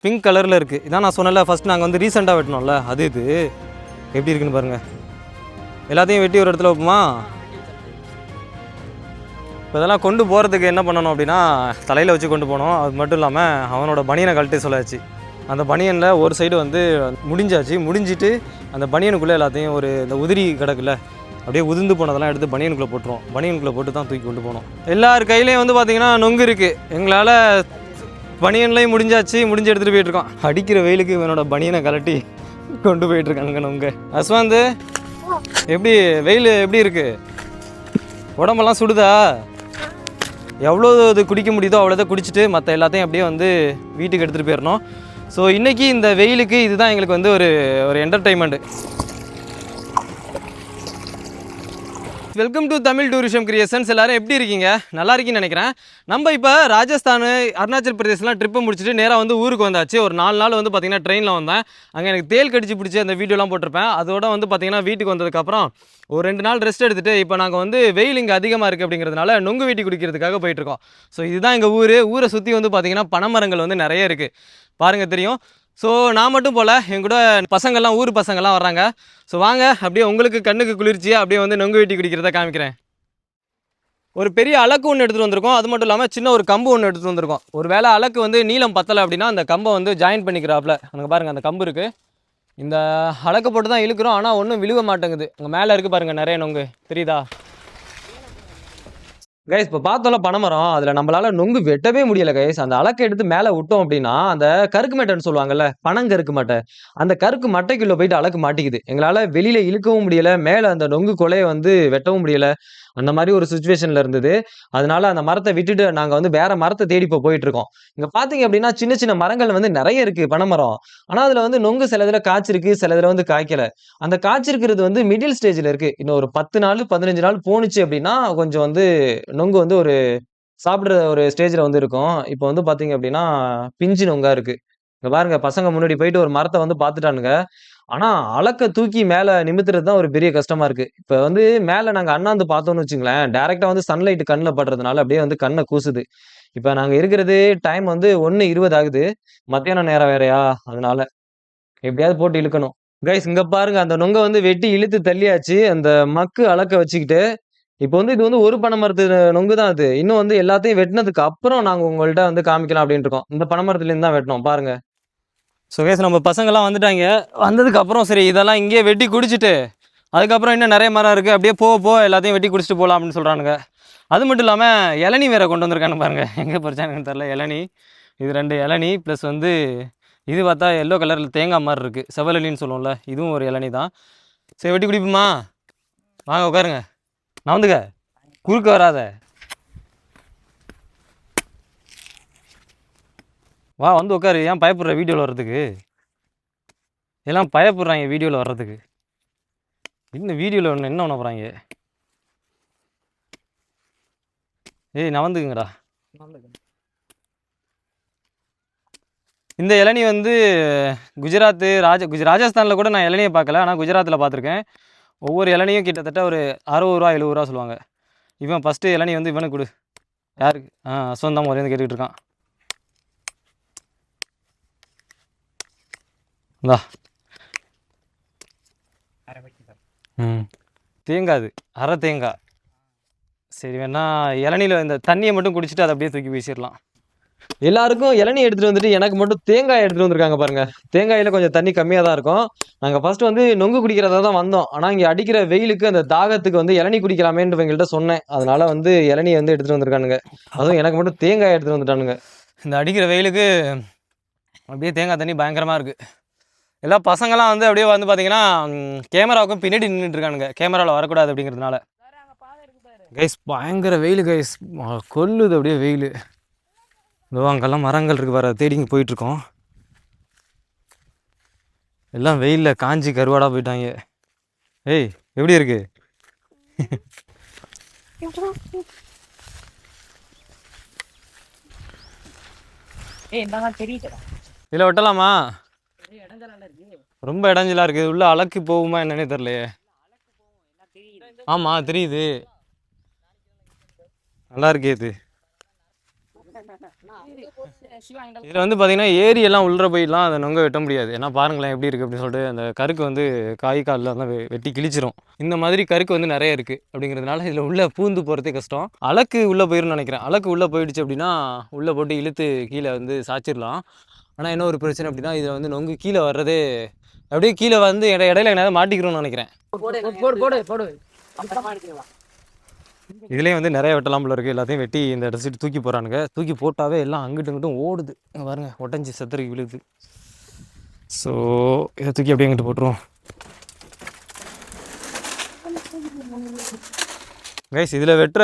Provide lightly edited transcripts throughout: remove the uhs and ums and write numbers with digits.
Pink கலரில் இருக்குது. இதான் நான் சொன்னல ஃபஸ்ட் நாங்கள் வந்து ரீசெண்டாக வெட்டினோம்ல, அது இது எப்படி இருக்குன்னு பாருங்கள். எல்லாத்தையும் வெட்டி ஒரு இடத்துல வைப்போமா? இப்போ இதெல்லாம் கொண்டு போகிறதுக்கு என்ன பண்ணணும் அப்படின்னா, தலையில் வச்சு கொண்டு போனோம். அது மட்டும் இல்லாமல் அவனோட பனியனை கழட்டி சொல்லாச்சு. அந்த பனியனில் ஒரு சைடு வந்து முடிஞ்சாச்சு. முடிஞ்சிட்டு அந்த பனியனுக்குள்ளே எல்லாத்தையும் ஒரு இந்த உதிரி கிடக்குல, அப்படியே உதிர்ந்து போனதெல்லாம் எடுத்து பனியனுக்குள்ளே போட்டுருவோம். பனியனுக்குள்ளே போட்டு தான் தூக்கி கொண்டு போனோம். எல்லார் கையிலையும் வந்து பார்த்திங்கன்னா நொங்கு இருக்குது. எங்களால் பனியன்லையும் முடிஞ்சாச்சு, முடிஞ்சு எடுத்துகிட்டு போயிட்டுருக்கோம். அடிக்கிற வெயிலுக்கு இவனோட பனியனை கலட்டி கொண்டு போயிட்டுருக்கானுங்க நொங்கு. அஸ்வாந்து, எப்படி வெயில் எப்படி இருக்குது? உடம்பெல்லாம் சுடுதா? எவ்வளோ இது குடிக்க முடியுதோ அவ்வளோதான் குடிச்சிட்டு மற்ற எல்லாத்தையும் அப்படியே வந்து வீட்டுக்கு எடுத்துகிட்டு போயிடணும். ஸோ இன்றைக்கி இந்த வெயிலுக்கு இதுதான் எங்களுக்கு வந்து ஒரு என்டர்டெயின்மெண்ட்டு. Welcome to Tamil tourism creations. எல்லோரும் எப்படி இருக்கீங்க? நல்லா இருக்கீங்கன்னு நினைக்கிறேன். நம்ம இப்போ ராஜஸ்தான், அருணாச்சல் பிரதேஷ்லாம் ட்ரிப்பை முடிச்சுட்டு நேராக வந்து ஊருக்கு வந்தாச்சு. ஒரு 4 நாள் வந்து பார்த்திங்கன்னா ட்ரெயினில் வந்தேன். அங்கே எனக்கு தேல் கடிச்சு பிடிச்சி அந்த வீடியோலாம் போட்டிருப்பேன். அதோட வந்து பார்த்திங்கன்னா வீட்டுக்கு வந்ததுக்கப்புறம் ஒரு 2 நாள் ரெஸ்ட் எடுத்துகிட்டு இப்போ நாங்கள் வந்து வெயில் இங்கே அதிகமாக இருக்குது அப்படிங்கிறதுனால நொங்கு வெட்டி குடிக்கிறதுக்காக போயிட்டுருக்கோம். ஸோ இதுதான் எங்கள் ஊரை சுற்றி வந்து பார்த்திங்கன்னா பனைமரங்கள் வந்து நிறைய இருக்குது, பாருங்கள் தெரியும். ஸோ நான் மட்டும் போல், என் கூட பசங்கள்லாம் ஊர் பசங்கள்லாம் வர்றாங்க. ஸோ வாங்க அப்படியே உங்களுக்கு கண்ணுக்கு குளிர்ச்சியாக அப்படியே வந்து நொங்கு வெட்டி குடிக்கிறத காமிக்கிறேன். ஒரு பெரிய அலக்கு ஒன்று எடுத்துகிட்டு வந்திருக்கோம். அது மட்டும் இல்லாமல் சின்ன ஒரு கம்பு ஒன்று எடுத்துகிட்டு வந்திருக்கோம். ஒரு வேளை அலக்கு வந்து நீளம் பத்தலை அப்படின்னா அந்த கம்பை வந்து ஜாயின் பண்ணிக்கிறாப்புல. அங்கே பாருங்கள் அந்த கம்பு இருக்குது. இந்த அலக்கு போட்டு தான் இழுக்கிறோம், ஆனால் ஒன்றும் விழுக மாட்டேங்குது. அங்கே மேலே இருக்குது பாருங்கள் நிறைய நொங்கு, தெரியுதா கைஸ்? இப்போ பார்த்தோம்ல பனைமரம், அதில் நம்மளால நொங்கு வெட்டவே முடியலை கைஸ். அந்த அலக்கை எடுத்து மேலே விட்டோம் அப்படின்னா அந்த கருக்கு மட்டைன்னு சொல்லுவாங்கல்ல, பனங்கருக்கு மட்டை, அந்த கருக்கு மட்டைக்குள்ளே போயிட்டு அலக்கு மாட்டிக்குது. எங்களால் வெளியில் இழுக்கவும் முடியலை, மேலே அந்த நொங்கு கொலையை வந்து வெட்டவும் முடியலை. அந்த மாதிரி ஒரு சுச்சுவேஷனில் இருந்தது. அதனால அந்த மரத்தை விட்டுட்டு நாங்கள் வந்து வேற மரத்தை தேடி இப்போ போயிட்டுருக்கோம். இங்கே பார்த்தீங்க அப்படின்னா சின்ன சின்ன மரங்கள் வந்து நிறைய இருக்குது பனைமரம். ஆனால் அதில் வந்து நொங்கு சில இதில் காய்ச்சிருக்கு, சில இதில் வந்து காய்க்கலை. அந்த காய்ச்சிருக்கிறது வந்து மிடில் ஸ்டேஜில் இருக்குது. இன்னும் ஒரு 10 நாள் 15 நாள் போணுச்சு அப்படின்னா கொஞ்சம் வந்து நொங்கு வந்து ஒரு சாப்பிட்ற ஒரு ஸ்டேஜில் வந்து இருக்கும். இப்போ வந்து பார்த்தீங்க அப்படின்னா பிஞ்சு நொங்கா இருக்குது. இங்கே பாருங்க, பசங்க முன்னாடி போயிட்டு ஒரு மரத்தை வந்து பார்த்துட்டானுங்க. ஆனா அலக்க தூக்கி மேல நிமித்துறது தான் ஒரு பெரிய கஷ்டமா இருக்கு. இப்ப வந்து மேல நாங்க அண்ணாந்து பார்த்தோம்னு வச்சுங்களேன், டைரக்ட்டா வந்து சன்லைட் கண்ல படுறதுனால அப்படியே வந்து கண்ண கூசுது. இப்ப நாங்க இருக்கிறது டைம் வந்து 1:20 ஆகுது. மத்தியான நேரம் வேறயா, அதனால எப்படியாவது போட்டு இழுக்கணும். கைஸ் இங்க பாருங்க, அந்த நொங்க வந்து வெட்டி இழுத்து தள்ளியாச்சு. அந்த மக்கு அலக்க வச்சுக்கிட்டு, இப்ப வந்து இது வந்து ஒரு பனை மரத்து நொங்கு தான் அது. இன்னும் வந்து எல்லாத்தையும் வெட்டுனதுக்கு அப்புறம் நாங்க உங்கள்ட்ட வந்து காமிக்கலாம் அப்டின்ட்டு இருக்கோம். இந்த பனை மரத்துலேருந்து தான் வெட்டினோம் பாருங்க. ஸோ கேஸ் நம்ம பசங்கள்லாம் வந்துட்டாங்க. வந்ததுக்கப்புறம் சரி இதெல்லாம் இங்கேயே வெட்டி குடிச்சிட்டு, அதுக்கப்புறம் இன்னும் நிறைய மரம் இருக்குது, அப்படியே போக எல்லாத்தையும் வெட்டி குடிச்சிட்டு போகலாம் அப்படின்னு சொல்கிறானுங்க. அது மட்டும் இல்லாமல் இளநி வேறு கொண்டு வந்திருக்கானு பாருங்கள். எங்கே பறிச்சானுங்கன்னு தெரில. இளநி, இது 2 இளநி ப்ளஸ் வந்து இது பார்த்தா எல்லோ கலரில் தேங்காய் மாதிரி இருக்குது, செவலலின்னு சொல்லுவோம்ல, இதுவும் ஒரு இளநி தான். சரி வெட்டி குடிப்போமா? வாங்க உட்காருங்க, நான் வந்துக்க குறுக்க வராத, வா வந்து உட்காரு. ஏன் பயப்படுற வீடியோவில் வர்றதுக்கு? எல்லாம் பயப்படுறாங்க வீடியோவில் வர்றதுக்கு. இன்னும் வீடியோவில் ஒன்று என்ன பண்ண போகிறாங்க? ஏய் நான் வந்துக்குங்கடா. இந்த இளநி வந்து குஜராத்து ராஜஸ்தானில் கூட நான் இளநியை பார்க்கல, ஆனால் குஜராத்தில் பார்த்துருக்கேன். ஒவ்வொரு இளநியும் கிட்டத்தட்ட ஒரு 60 ரூபா 70 ரூபா சொல்லுவாங்க. இவன் ஃபஸ்ட்டு இளநி வந்து இவனுக்கு கொடு. யாருக்கு? அஸ்வந்த் முறையை வந்து கேட்டுக்கிட்டு இருக்கான். இந்தா. தேங்காது, அரை தேங்காய். சரி வேணா இளநியில் இந்த தண்ணியை மட்டும் குடிச்சிட்டு அதை அப்படியே தூக்கி வீசிடலாம். எல்லாருக்கும் இளநீ எடுத்துகிட்டு வந்துட்டு எனக்கு மட்டும் தேங்காய் எடுத்துகிட்டு வந்திருக்காங்க பாருங்கள். தேங்காயில் கொஞ்சம் தண்ணி கம்மியாக தான் இருக்கும். நாங்கள் ஃபஸ்ட்டு வந்து நொங்கு குடிக்கிறதா தான் வந்தோம். ஆனால் இங்கே அடிக்கிற வெயிலுக்கு அந்த தாகத்துக்கு வந்து இளநீ குடிக்கலாமேன்னு எங்கள்கிட்ட சொன்னேன். அதனால் வந்து இளநீ வந்து எடுத்துகிட்டு வந்திருக்கானுங்க. அதுவும் எனக்கு மட்டும் தேங்காய் எடுத்துகிட்டு வந்துட்டானுங்க. இந்த அடிக்கிற வெயிலுக்கு அப்படியே தேங்காய் தண்ணி பயங்கரமாக இருக்குது. எல்லா பசங்களாம் வந்து அப்படியே வந்து பார்த்தீங்கன்னா கேமராவுக்கும் பின்னாடி நின்றுட்டு இருக்கானுங்க, கேமராவில் வரக்கூடாது அப்படிங்கிறதுனால. கைஸ் பயங்கர வெயில் கைஸ், கொல்லுது அப்படியே வெயில். இதோ அங்கெல்லாம் மரங்கள் இருக்குது பாரு, தேடிங்க போயிட்டுருக்கோம். எல்லாம் வெயிலில் காஞ்சி கருவாடாக போயிட்டாங்க. ஏய் எப்படி இருக்கு? இதில் வெட்டலாமா? ரொம்ப இடைஞ்சலா இருக்குது. உள்ள அலக்கு போகுமா என்னன்னே தெரியலையே. ஆமாம் தெரியுது, நல்லா இருக்கே இது. இதில் வந்து பார்த்தீங்கன்னா ஏரி எல்லாம் உள்ள போயிடலாம் அதை நொங்க வெட்ட முடியாது. ஏன்னா பாருங்களேன் எப்படி இருக்குது அப்படின்னு சொல்லிட்டு அந்த கருக்கு வந்து காய் காலில் வந்து வெட்டி கிழிச்சிரும். இந்த மாதிரி கருக்கு வந்து நிறைய இருக்குது அப்படிங்கிறதுனால இதில் உள்ளே பூந்து போகிறதே கஷ்டம். அலக்கு உள்ளே போயிருன்னு நினைக்கிறேன். அலக்கு உள்ளே போயிடுச்சு அப்படின்னா உள்ளே போட்டு இழுத்து கீழே வந்து சாய்ச்சிடலாம். ஆனால் என்ன ஒரு பிரச்சனை அப்படின்னா இதில் வந்து நொங்கு கீழே வர்றதே அப்படியே கீழே வந்து இடையில எங்கேயாவது மாட்டிக்கிறோம்னு நினைக்கிறேன். இதுலேயும் வந்து நிறைய வெட்டலாம் போல இருக்குது. எல்லாத்தையும் வெட்டி இந்த இடத்துல தூக்கி போகிறானுங்க. தூக்கி போட்டாவே எல்லாம் அங்கிட்டும் இங்கிட்டும் ஓடுது பாருங்க, ஒட்டஞ்சி செத்துருக்கு விழுது. ஸோ இதை தூக்கி அப்படியே அங்கிட்டு போட்டுருவோம். கைஸ் இதில் வெட்டுற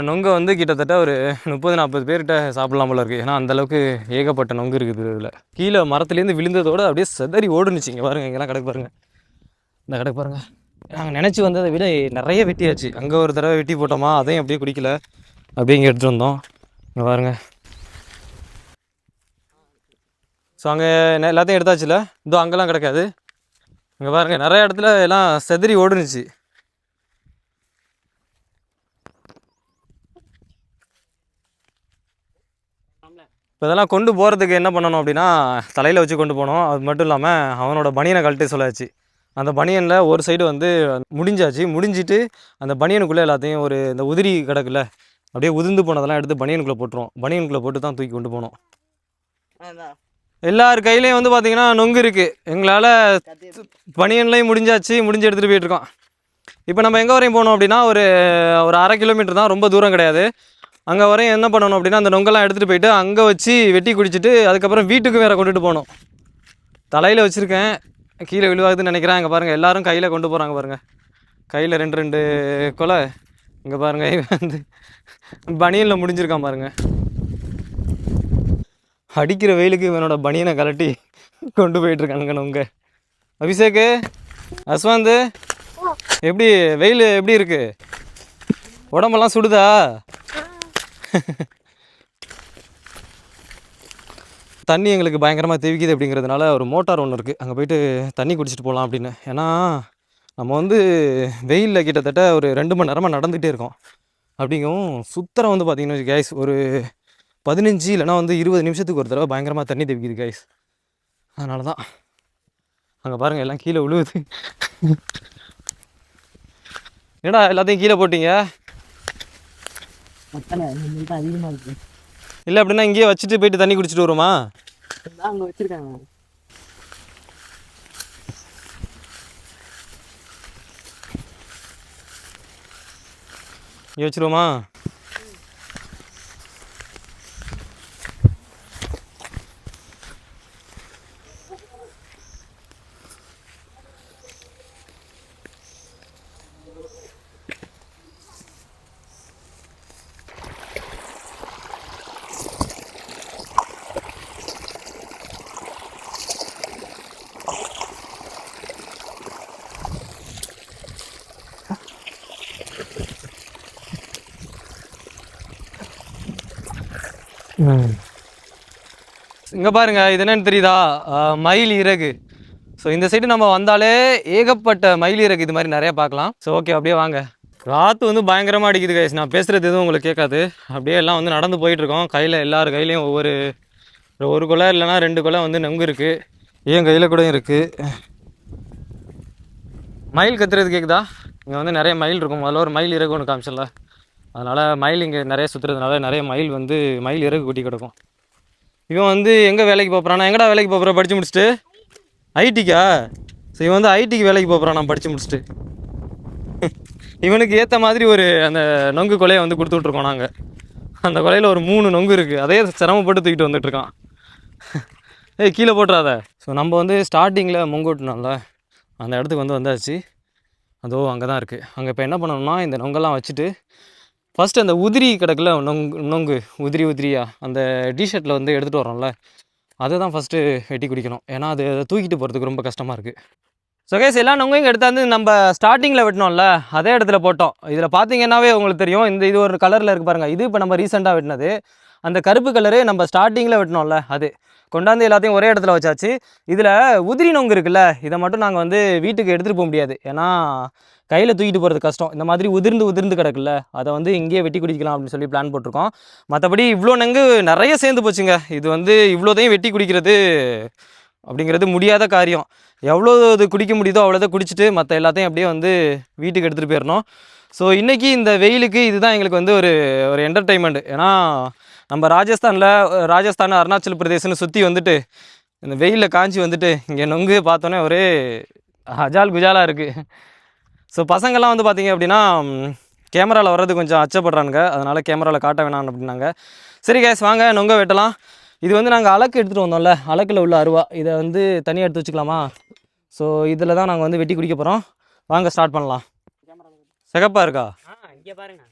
நொங்க வந்து கிட்டத்தட்ட ஒரு 30-40 பேர்கிட்ட சாப்பிடலாம் போல இருக்குது. ஏன்னா அந்தளவுக்கு ஏகப்பட்ட நொங்கு இருக்குது. இதில் கீழே மரத்துலேருந்து விழுந்ததோடு அப்படியே செதறி ஓடுனுச்சு. இங்கே பாருங்கள், இங்கெல்லாம் கிடக்கு பாருங்கள், இந்த கிடக்கு பாருங்கள். நாங்கள் நினச்சி வந்ததை விட நிறைய வெட்டியாச்சு. அங்கே ஒரு தடவை வெட்டி போட்டோமா, அதையும் அப்படியே குடிக்கல, அப்படியே இங்கே எடுத்துகிட்டு வந்தோம். இங்கே பாருங்கள். ஸோ அங்கே எல்லாத்தையும் எடுத்தாச்சுல, இதோ அங்கெல்லாம் கிடக்காது. இங்கே பாருங்கள், நிறைய இடத்துல எல்லாம் செதறி ஓடுனுச்சு. இப்போ இதெல்லாம் கொண்டு போகிறதுக்கு என்ன பண்ணணும் அப்படின்னா தலையில் வச்சு கொண்டு போனோம். அது மட்டும் இல்லாமல் அவனோட பனியனை கழட்டி சொல்லாச்சு. அந்த பனியனில் ஒரு சைடு வந்து முடிஞ்சிட்டு அந்த பனியனுக்குள்ளே எல்லாத்தையும் ஒரு இந்த உதிரி கிடக்குல அப்படியே உதிர்ந்து போனதெல்லாம் எடுத்து பனியனுக்குள்ளே போட்டுருவோம். பனியனுக்குள்ளே போட்டு தான் தூக்கி கொண்டு போனோம். எல்லார் கையிலையும் வந்து பார்த்திங்கன்னா நொங்கு இருக்குது. எங்களால் பனியன்லேயும் முடிஞ்சு எடுத்துகிட்டு போயிட்டுருக்கோம். இப்போ நம்ம எங்கே வரையும் போனோம் அப்படின்னா ஒரு 1/2 கிலோமீட்டர் தான், ரொம்ப தூரம் கிடையாது. அங்கே வரையும் என்ன பண்ணணும் அப்படின்னா அந்த நொங்கெல்லாம் எடுத்துகிட்டு போயிட்டு அங்கே வச்சு வெட்டி குடிச்சிட்டு அதுக்கப்புறம் வீட்டுக்கு வேறு கொண்டுட்டு போகணும். தலையில் வச்சுருக்கேன், கீழே விழுவாதுன்னு நினைக்கிறேன். அங்கே பாருங்கள், எல்லோரும் கையில் கொண்டு போகிறாங்க பாருங்கள். கையில் 2 கொலை. இங்கே பாருங்கள், வந்து பனியனில் முடிஞ்சிருக்கான் பாருங்கள். அடிக்கிற வெயிலுக்கு இவனோட பனியனை கலட்டி கொண்டு போயிட்டுருக்கானுங்க நொங்க. அபிஷேக்கு, அஸ்வந்த், எப்படி வெயில் எப்படி இருக்குது? உடம்பெல்லாம் சுடுதா? தண்ணி எங்களுக்கு பயங்கரமாக தெவிக்குது. அப்படிங்கிறதுனால ஒரு மோட்டார் ஒன்று இருக்குது, அங்கே போயிட்டு தண்ணி குடிச்சிட்டு போகலாம் அப்படின்னு. ஏன்னா நம்ம வந்து வெயிலில் கிட்டத்தட்ட ஒரு 2 மணி நேரமாக நடந்துகிட்டே இருக்கோம். அப்படிங்கவும் சுத்தரம் வந்து பார்த்திங்கன்னா கேஸ் ஒரு 15 இல்லைனா வந்து 20 நிமிஷத்துக்கு ஒரு தடவை பயங்கரமாக தண்ணி தெவிக்குது கைஸ். அதனால தான் அங்கே பாருங்கள் எல்லாம் கீழே விழுவுது. என்னடா எல்லாத்தையும் கீழே போட்டீங்க? அதிகமாக இருக்கு. இல்லை அப்படின்னா இங்கேயே வச்சுட்டு போயிட்டு தண்ணி குடிச்சிட்டு வருமா? அங்கே வச்சுருக்காங்க. இங்கே வச்சுருவோமா? இங்கே பாருங்கள், இது என்னன்னு தெரியுதா? மயில் இறகு. ஸோ இந்த சைடு நம்ம வந்தாலே ஏகப்பட்ட மயில் இறகு இது மாதிரி நிறையா பார்க்கலாம். ஸோ ஓகே, அப்படியே வாங்க. காற்று வந்து பயங்கரமாக அடிக்குது கைஸ். நான் பேசுகிறது எதுவும் உங்களுக்கு கேட்காது. அப்படியே எல்லாம் வந்து நடந்து போயிட்டுருக்கோம். கையில் எல்லார் கையிலையும் ஒரு கொலை இல்லைனா 2 கொலை வந்து நொங்கு இருக்குது. என் கையில் கூட இருக்குது. மயில் கத்துறது கேட்குதா? இங்கே வந்து நிறைய மயில் இருக்கும். முதல்ல ஒரு மயில் இறகு ஒன்று காமிச்சல, அதனால் மயில் இங்கே நிறைய சுற்றுறதுனால நிறைய மயில் இறகு கொட்டி கிடக்கும். இவன் வந்து எங்கே வேலைக்கு போகிறான்? நான் எங்கடா வேலைக்கு போகிறேன் படித்து முடிச்சுட்டு? ஐடிக்கா? ஸோ இவன் வந்து ஐடிக்கு வேலைக்கு போகிறான் நான் படித்து முடிச்சுட்டு. இவனுக்கு ஏற்ற மாதிரி ஒரு அந்த நொங்கு கொலையை வந்து கொடுத்துட்ருக்கோம் நாங்கள். அந்த கொலையில் ஒரு 3 நொங்கு இருக்குது. அதே சிரமப்பட்டு தூக்கிட்டு வந்துட்டுருக்கான். ஏய் கீழே போட்டுறாத. ஸோ நம்ம வந்து ஸ்டார்டிங்கில் மொங்கோட்டினோம்ல, அந்த இடத்துக்கு வந்தாச்சு. அதோ அங்கே தான் இருக்குது. அங்கே இப்போ என்ன பண்ணணும்னா இந்த நொங்கெல்லாம் வச்சுட்டு ஃபஸ்ட்டு அந்த உதிரி கிடக்குல நொங்கு உதிரியாக அந்த டிஷர்ட்டில் வந்து எடுத்துகிட்டு வரோம்ல, அதை தான் ஃபஸ்ட்டு வெட்டி குடிக்கணும். ஏன்னா அது தூக்கிட்டு போகிறதுக்கு ரொம்ப கஷ்டமாக இருக்குது. ஸோ கைஸ், எல்லா நொங்கையும் எடுத்தாந்து நம்ம ஸ்டார்டிங்கில் வெட்டினோம்ல அதே இடத்துல போட்டோம். இதில் பார்த்தீங்கன்னாவே உங்களுக்கு தெரியும், இது ஒரு கலரில் இருக்குது பாருங்கள். இது இப்போ நம்ம ரீசெண்டாக வெட்டினது. அந்த கருப்பு கலரு நம்ம ஸ்டார்டிங்கில் வெட்டினோம்ல, அது கொண்டாந்து எல்லாத்தையும் ஒரே இடத்துல வச்சாச்சு. இதில் உதிரி நொங்கு இருக்குல்ல, இதை மட்டும் நாங்கள் வந்து வீட்டுக்கு எடுத்துகிட்டு போக முடியாது. ஏன்னா கையில் தூக்கிட்டு போகிறது கஷ்டம். இந்த மாதிரி உதிர்ந்து கிடக்குல்ல, அதை வந்து இங்கேயே வெட்டி குடிக்கலாம் அப்படின்னு சொல்லி பிளான் போட்டிருக்கோம். மற்றபடி இவ்வளோ நங்கு நிறைய சேர்ந்து போச்சுங்க. இது வந்து இவ்வளோதையும் வெட்டி குடிக்கிறது அப்படிங்கிறது முடியாத காரியம். எவ்வளோ இது குடிக்க முடியுதோ அவ்வளோதான் குடிச்சிட்டு மற்ற எல்லாத்தையும் அப்படியே வந்து வீட்டுக்கு எடுத்துகிட்டு போயிடணும். ஸோ இன்றைக்கி இந்த வெயிலுக்கு இதுதான் எங்களுக்கு வந்து ஒரு ஒரு என்டர்டெயின்மெண்ட். ஏன்னா நம்ம ராஜஸ்தான் அருணாச்சல் பிரதேசன்னு சுற்றி வந்துட்டு இந்த வெயிலில் காஞ்சி வந்துட்டு இங்கே நொங்கு பார்த்தோன்னே ஒரே அஜால் குஜாலாக இருக்குது. ஸோ பசங்கள்லாம் வந்து பார்த்திங்க அப்படின்னா கேமராவில் வர்றது கொஞ்சம் அச்சப்படுறானுங்க, அதனால் கேமராவில் காட்ட வேணாம் அப்படின்னாங்க. சரி கேஸ் வாங்க நொங்க வெட்டலாம். இது வந்து நாங்கள் அலக்கு எடுத்துகிட்டு வந்தோம்ல, அலக்கில் உள்ள அருவா, இதை வந்து தனியாக எடுத்து வச்சுக்கலாமா? ஸோ இதில் தான் நாங்கள் வந்து வெட்டி குடிக்க போகிறோம். வாங்க ஸ்டார்ட் பண்ணலாம். சிகப்பாக இருக்கா? இங்கே பாருங்க,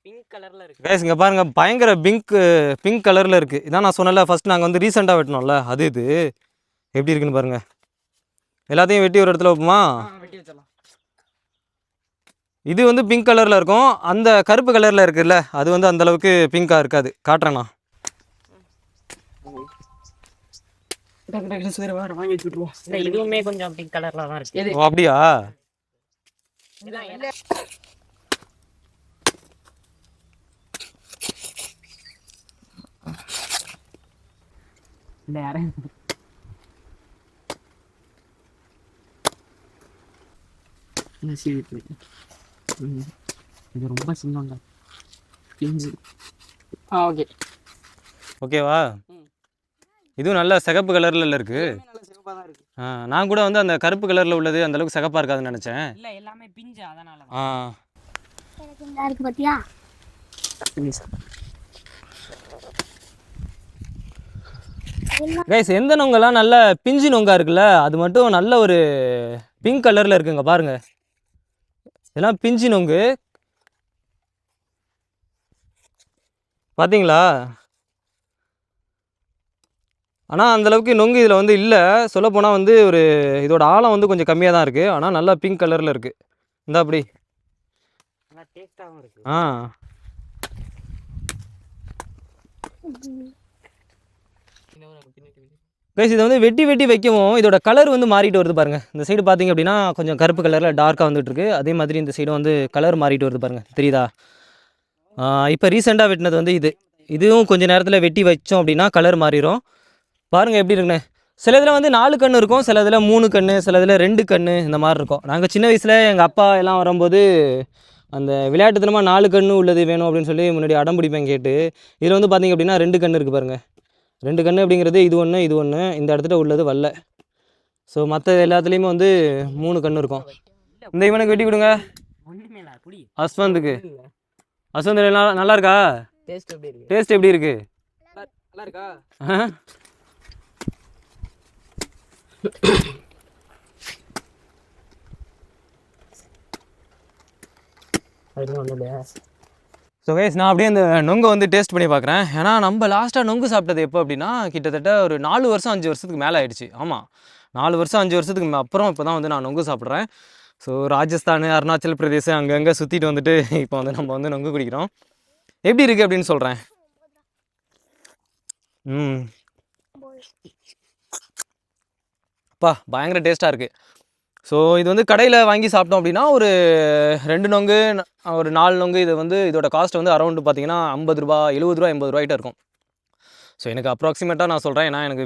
பிங்க் கலரில் இருக்குது கேஸ். இங்கே பாருங்கள், பயங்கர பிங்க் கலரில் இருக்குது. இதான் நான் சொன்னல ஃபஸ்ட் நாங்கள் வந்து ரீசெண்டாக வெட்டினோம்ல, அது இது எப்படி இருக்குன்னு பாருங்கள். எல்லாத்தையும் வெட்டி ஒரு இடத்துல வைப்போமா? வெட்டி வச்சிடலாம். இது வந்து பிங்க் கலரில் இருக்கும், அந்த கருப்பு கலரில் இருக்குல்ல அது வந்து அந்தளவுக்கு பிங்காக இருக்காது. காட்டுறேண்ணா. வாங்கி வச்சுட்டுருவோம். இதுவுமே கொஞ்சம் பிங்க் கலரில் தான் இருக்குது. ஓ அப்படியா? இல்லை யாரும் இது ரொம்ப சின்னங்க. ஓகே ஓகேவா? இதுவும் நல்ல சிகப்பு கலரில் இருக்குது. நான் கூட வந்து அந்த கருப்பு கலரில் உள்ளது அந்தளவுக்கு சிகப்பாக இருக்காதுன்னு நினச்சேன். இல்லை எல்லாமே பிஞ்சு, அதனால இருக்கு பாத்தியா? கைஸ், எந்த நொங்கெல்லாம் நல்ல பிஞ்சு நொங்கா இருக்குல்ல அது மட்டும் நல்ல ஒரு பிங்க் கலரில் இருக்குங்க பாருங்க. இதெல்லாம் பிஞ்சு நொங்கு பார்த்தீங்களா? ஆனால் அந்தளவுக்கு நொங்கு இதில் வந்து இல்லை. சொல்லப்போனால் வந்து ஒரு இதோட ஆழம் வந்து கொஞ்சம் கம்மியாக தான் இருக்குது. ஆனால் நல்லா பிங்க் கலரில் இருக்குது. இந்த அப்படி நல்லா டேஸ்ட்டாகவும் இருக்குது. கைஸ், இதை வந்து வெட்டி வைக்கவும் இதோட கலர் வந்து மாறிட்டு வருது பாருங்கள். இந்த சைடு பார்த்தீங்க அப்படின்னா கொஞ்சம் கருப்பு கலரில் டார்க்காக வந்துட்டு இருக்கு. அதே மாதிரி இந்த சைடு வந்து கலர் மாறிட்டு வருது பாருங்கள், தெரியுதா? இப்போ ரீசெண்டாக வெட்டினது வந்து இதுவும் கொஞ்சம் நேரத்தில் வெட்டி வச்சோம் அப்படின்னா கலர் மாறிடும். பாருங்கள் எப்படி இருக்குன்னு. சில இதில் வந்து 4 கன்று இருக்கும், சில இதில் 3 கன்று, சில இதில் 2 கன்று, இந்த மாதிரி இருக்கும். நாங்கள் சின்ன வயசில் எங்கள் அப்பா எல்லாம் வரும்போது அந்த விளையாட்டுத்தனமாக 4 கன்று உள்ளது வேணும் அப்படின்னு சொல்லி முன்னாடி அடம் பிடிப்பேன் கேட்டு. இதில் வந்து பார்த்திங்க அப்படின்னா 2 கன்று இருக்குது பாருங்கள். 2 கன்று அப்படிங்கிறது இது ஒன்று இது ஒன்று, இந்த இடத்துல உள்ளது வரல. ஸோ மற்ற எல்லாத்துலேயுமே வந்து 3 கன்று இருக்கும். இந்த இவனுக்கு வெட்டி கொடுங்க, அஸ்வந்துக்கு. அஸ்வந்த் நல்லா இருக்கா? டேஸ்ட் எப்படி இருக்கு? நல்லா இருக்கா? ஸோ கைஸ், நான் அப்படியே அந்த நொங்கை வந்து டேஸ்ட் பண்ணி பார்க்குறேன். ஏன்னா நம்ம லாஸ்ட்டாக நொங்கு சாப்பிட்டது எப்போ அப்படின்னா கிட்டத்தட்ட ஒரு 4 வருஷம் 5 வருஷத்துக்கு மேலே ஆயிடுச்சு. ஆமாம், 4 வருஷம் 5 வருஷத்துக்கு அப்புறம் இப்போ தான் வந்து நான் நொங்கு சாப்பிட்றேன். ஸோ ராஜஸ்தான், அருணாச்சல் பிரதேசம் அங்கங்கே சுற்றிட்டு வந்துட்டு இப்போ வந்து நம்ம வந்து நொங்கு குடிக்கிறோம். எப்படி இருக்குது அப்படின்னு சொல்கிறேன். அப்பா பயங்கர டேஸ்ட்டாக இருக்குது. ஸோ இது வந்து கடையில் வாங்கி சாப்பிட்டோம் அப்படின்னா ஒரு 2 நொங்கு, ஒரு 4 நொங்கு, இது வந்து இதோட காஸ்ட் வந்து அரௌண்டு பார்த்தீங்கன்னா 50 ரூபா, 70 ரூபா, 80 ரூபாய்கிட்ட இருக்கும். ஸோ எனக்கு அப்ராக்சிமேட்டாக நான் சொல்கிறேன், ஏன்னா எனக்கு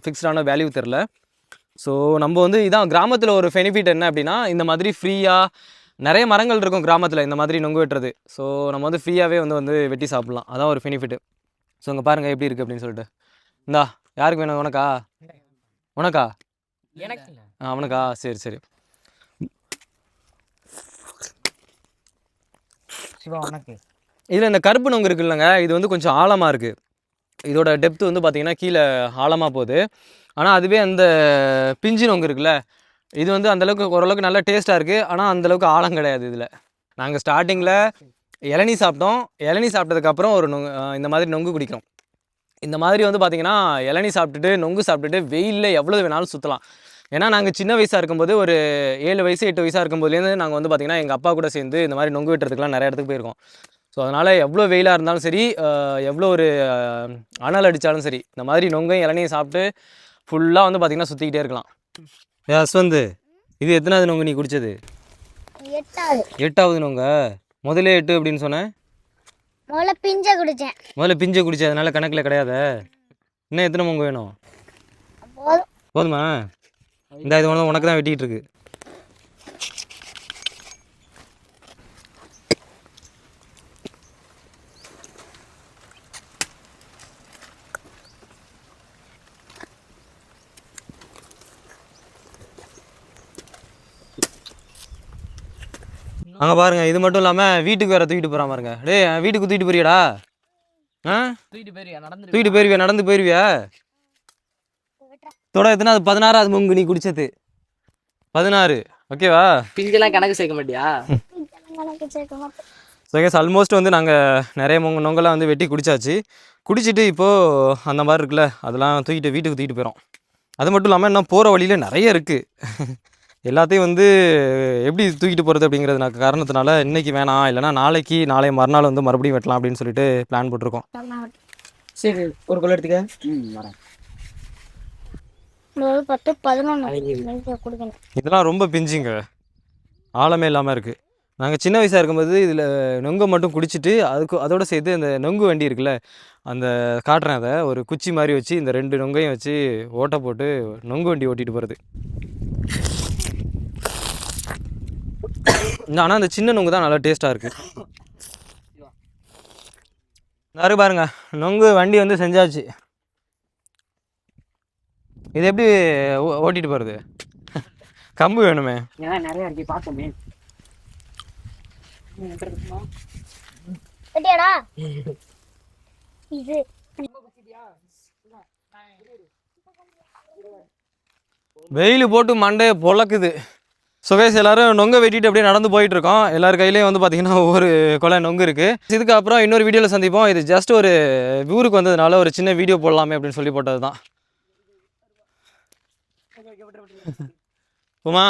ஃபிக்ஸ்டான வேல்யூ தெரில. ஸோ நம்ம வந்து இதான் கிராமத்தில் ஒரு பெனிஃபிட் என்ன அப்படின்னா, இந்த மாதிரி ஃப்ரீயாக நிறைய மரங்கள் இருக்கும் கிராமத்தில் இந்த மாதிரி நொங்கு வெட்டுறது. ஸோ நம்ம வந்து ஃப்ரீயாகவே வந்து வெட்டி சாப்பிட்லாம், அதான் ஒரு பெனிஃபிட்டு. ஸோ இங்கே பாருங்கள் எப்படி இருக்குது அப்படின்னு சொல்லிட்டு. இந்தா யாருக்கு வேணும்? உனக்கா? உனக்கா? எனக்கு அவனுக்கா? சரி சரி. சிவா உனக்கு. இதில் இந்த கருப்பு நொங்கு இருக்குது இல்லைங்க, இது வந்து கொஞ்சம் ஆழமாக இருக்குது. இதோட டெப்த்து வந்து பார்த்திங்கன்னா கீழே ஆழமாக போகுது. ஆனால் அதுவே அந்த பிஞ்சு நொங்கு இருக்குல்ல, இது வந்து அந்தளவுக்கு ஓரளவுக்கு நல்லா டேஸ்ட்டாக இருக்குது. ஆனால் அந்தளவுக்கு ஆழம் கிடையாது இதில். நாங்கள் ஸ்டார்டிங்கில் இளநீ சாப்பிட்டோம். இளநீ சாப்பிட்டதுக்கப்புறம் ஒரு இந்த மாதிரி நொங்கு குடிக்கிறோம். இந்த மாதிரி வந்து பார்த்திங்கன்னா இளநீ சாப்பிட்டுட்டு நொங்கு சாப்பிட்டுட்டு வெயிலில் எவ்வளோ வேணாலும் சுற்றலாம். ஏன்னா நாங்கள் சின்ன வயசாக இருக்கும்போது ஒரு 7 வயசு 8 வயசாக இருக்கும்போதுலேருந்து நாங்கள் வந்து பார்த்திங்கன்னா எங்கள் அப்பா கூட சேர்ந்து இந்த மாதிரி நொங்கு வெட்டுறதுக்குலாம் நிறைய இடத்துக்கு போயிருக்கோம். ஸோ அதனால் எவ்வளோ வெயிலாக இருந்தாலும் சரி, எவ்வளோ ஒரு அனல் அடித்தாலும் சரி, இந்த மாதிரி நொங்கையும் இளநியும் சாப்பிட்டு ஃபுல்லாக வந்து பார்த்திங்கன்னா சுற்றிக்கிட்டே இருக்கலாம். யஸ்வந்த், இது எத்தனாவது நொங்கு நீ குடிச்சது? 8வது. 8வது நொங்க. முதல்ல 8 அப்படின்னு சொன்னேன். முதல்ல பிஞ்ச குடிச்சேன். முதல்ல பிஞ்சை குடிச்ச, அதனால கணக்கில் கிடையாது. இன்னும் எத்தனை நொங்கு வேணும்? போதும். போதுமா? இந்த இது ஒன்று உனக்கு தான் வெட்டிகிட்டு இருக்கு. அங்கே பாருங்க, இது மட்டும் இல்லாமல் வீட்டுக்கு வேற தூக்கிட்டு போகிறான் பாருங்க. டேய் வீட்டுக்கு தூக்கிட்டு போறியாடா? ஆ தூக்கிட்டு போயிருவியா? நடந்து போயிருவியா? தொட எத்தனாவது? 16வது நொங்கு நீ குடிச்சது. 16. ஓகேவா? பிஞ்செல்லாம் கணக்கு சேர்க்க மாட்டியா? கணக்கு சேர்க்க மாட்டேன். ஸோ கேஸ் ஆல்மோஸ்ட் வந்து நாங்கள் நிறைய நொங்கெல்லாம் வந்து வெட்டி குடிச்சாச்சு. குடிச்சிட்டு இப்போது அந்த மாதிரி இருக்குல்ல, அதெல்லாம் தூக்கிட்டு வீட்டுக்கு தூக்கிட்டு போயிடும். அது மட்டும் இல்லாமல் இன்னும் போகிற வழியில் நிறைய இருக்குது. எல்லாத்தையும் வந்து எப்படி தூக்கிட்டு போகிறது அப்படிங்கிறது காரணத்தினால இன்றைக்கி வேணாம், இல்லைனா நாளைக்கு நாளை மறுநாள் வந்து மறுபடியும் வெட்டலாம் அப்படின்னு சொல்லிட்டு பிளான் போட்டிருக்கோம். சரி, ஒரு கொள்ள எடுத்துக்க. வரேன். 10, 11 கொடுக்கணும். இதெல்லாம் ரொம்ப பிஞ்சுங்க, ஆழமே இல்லாமல் இருக்குது. நாங்கள் சின்ன வயசாக இருக்கும்போது இதில் நொங்கை மட்டும் குடிச்சிட்டு அதோடு சேர்த்து அந்த நொங்கு வண்டி இருக்குல்ல, அந்த காட்டுறேன், அதை ஒரு குச்சி மாதிரி வச்சு இந்த 2 நொங்கையும் வச்சு ஓட்டை போட்டு நொங்கு வண்டி ஓட்டிகிட்டு போகிறது. ஆனால் அந்த சின்ன நொங்கு தான் நல்லா டேஸ்ட்டாக இருக்குது. நிறைய பாருங்க, நொங்கு வண்டி வந்து செஞ்சாச்சு. இது எப்படி ஓட்டிகிட்டு போகிறது? கம்பு வேணுமே. நிறைய இருக்கு, பார்த்தோமே. வெட்டியாடா இது வெயில் போட்டு மண்டையை பொழக்குது. சுகேஷ் எல்லோரும் நொங்கை வெட்டிட்டு அப்படியே நடந்து போயிட்டுருக்கோம். எல்லார் கையிலேயும் வந்து பார்த்திங்கன்னா ஒவ்வொரு கொலை நொங்கு இருக்குது. இதுக்கப்புறம் இன்னொரு வீடியோவில் சந்திப்போம். இது ஜஸ்ட் ஒரு ஊருக்கு வந்ததுனால ஒரு சின்ன வீடியோ போடலாமே அப்படின்னு சொல்லி போட்டது தான். உமா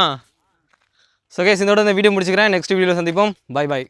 சுகேஷ், இதோட இந்த வீடியோ முடிச்சுக்கிறேன். நெக்ஸ்ட் வீடியோவில் சந்திப்போம். பாய் பாய்.